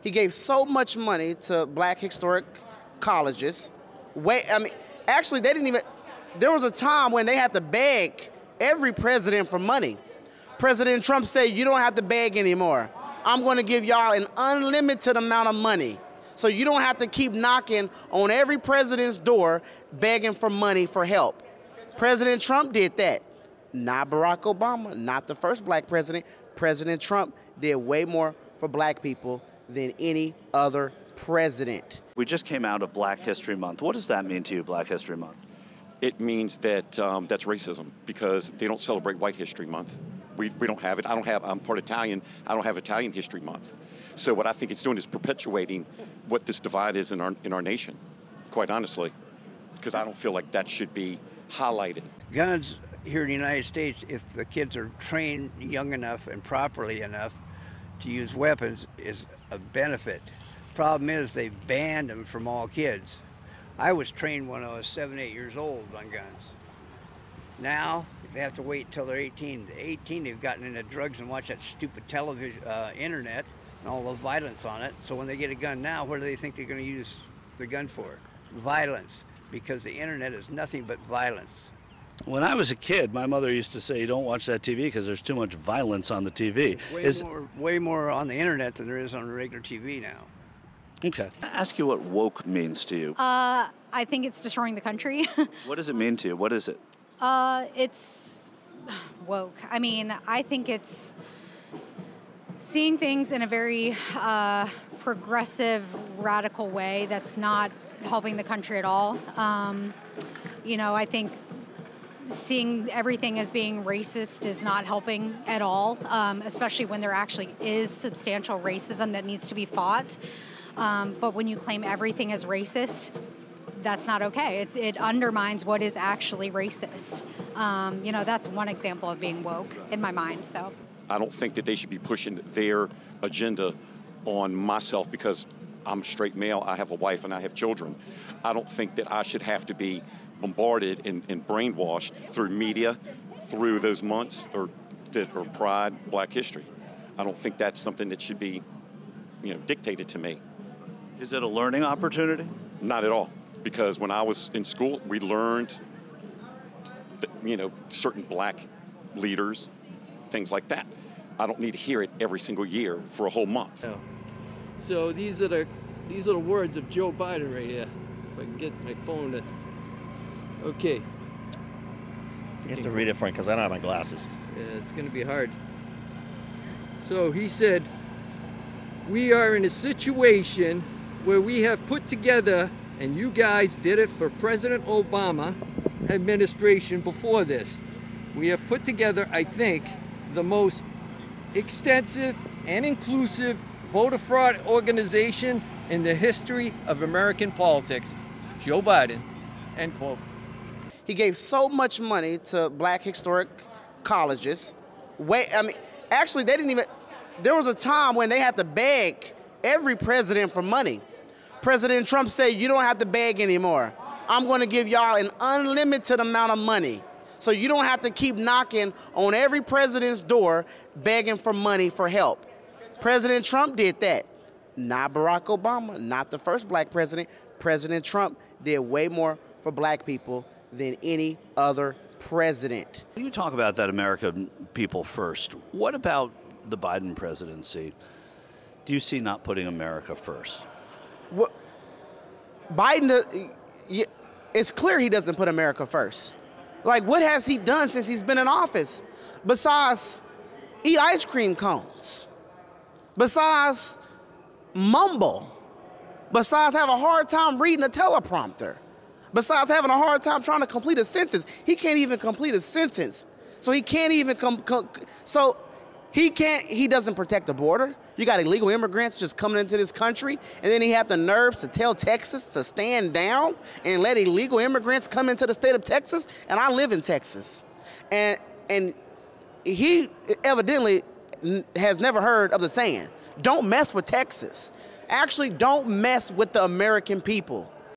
He gave so much money to black historic colleges. Actually, they didn't even, there was a time when they had to beg every president for money. President Trump said, you don't have to beg anymore. I'm going to give y'all an unlimited amount of money. So you don't have to keep knocking on every president's door begging for money for help. President Trump did that. Not Barack Obama, not the first black president. President Trump did way more for black people than any other president. We just came out of Black History Month. What does that mean to you, Black History Month? It means that that's racism, because they don't celebrate White History Month. We don't have it. I'm part Italian. I don't have Italian History Month. So what I think it's doing is perpetuating what this divide is in our nation, quite honestly, because I don't feel like that should be highlighted. Guns here in the United States, if the kids are trained young enough and properly enough to use weapons, is a benefit. Problem is they banned them from all kids. I was trained when I was 7, 8 years old on guns. Now, they have to wait until they're 18. At 18, they've gotten into drugs and watch that stupid television, internet, and all the violence on it. So when they get a gun now, what do they think they're going to use the gun for? Violence, because the internet is nothing but violence. When I was a kid, my mother used to say, don't watch that TV because there's too much violence on the TV. Way more on the internet than there is on regular TV now. Okay. I ask you what woke means to you. I think it's destroying the country. What does it mean to you? What is it? It's woke. I mean, I think it's seeing things in a very progressive, radical way that's not helping the country at all. You know, I think seeing everything as being racist is not helping at all, especially when there actually is substantial racism that needs to be fought. But when you claim everything as racist, that's not okay. It undermines what is actually racist. You know, that's one example of being woke in my mind. So I don't think that they should be pushing their agenda on myself because I'm a straight male, I have a wife, and I have children. I don't think that I should have to be bombarded and brainwashed through media, through those months or Pride, Black History. I don't think that's something that should be, dictated to me. Is it a learning opportunity? Not at all, because when I was in school, we learned, certain black leaders, things like that. I don't need to hear it every single year for a whole month. So these are the words of Joe Biden right here. If I can get my phone, that's okay. You have to read it for me because I don't have my glasses. Yeah, it's going to be hard. So he said, we are in a situation where we have put together, and you guys did it for President Obama administration before this. We have put together, I think, the most extensive and inclusive voter fraud organization in the history of American politics. Joe Biden, end quote. He gave so much money to black historic colleges. Actually, they didn't even, there was a time when they had to beg every president for money. President Trump said, you don't have to beg anymore. I'm going to give y'all an unlimited amount of money. So you don't have to keep knocking on every president's door begging for money for help. President Trump did that. Not Barack Obama, not the first black president. President Trump did way more for black people than any other president. You talk about that American people first. What about the Biden presidency? Do you see not putting America first? Well, Biden, it's clear he doesn't put America first. Like, what has he done since he's been in office? Besides eat ice cream cones. Besides mumble. Besides have a hard time reading a teleprompter. Besides having a hard time trying to complete a sentence. He can't even complete a sentence. So he can't even he doesn't protect the border. You got illegal immigrants just coming into this country, and then he had the nerves to tell Texas to stand down and let illegal immigrants come into the state of Texas, and I live in Texas. And he evidently has never heard of the saying, don't mess with Texas. Actually, don't mess with the American people.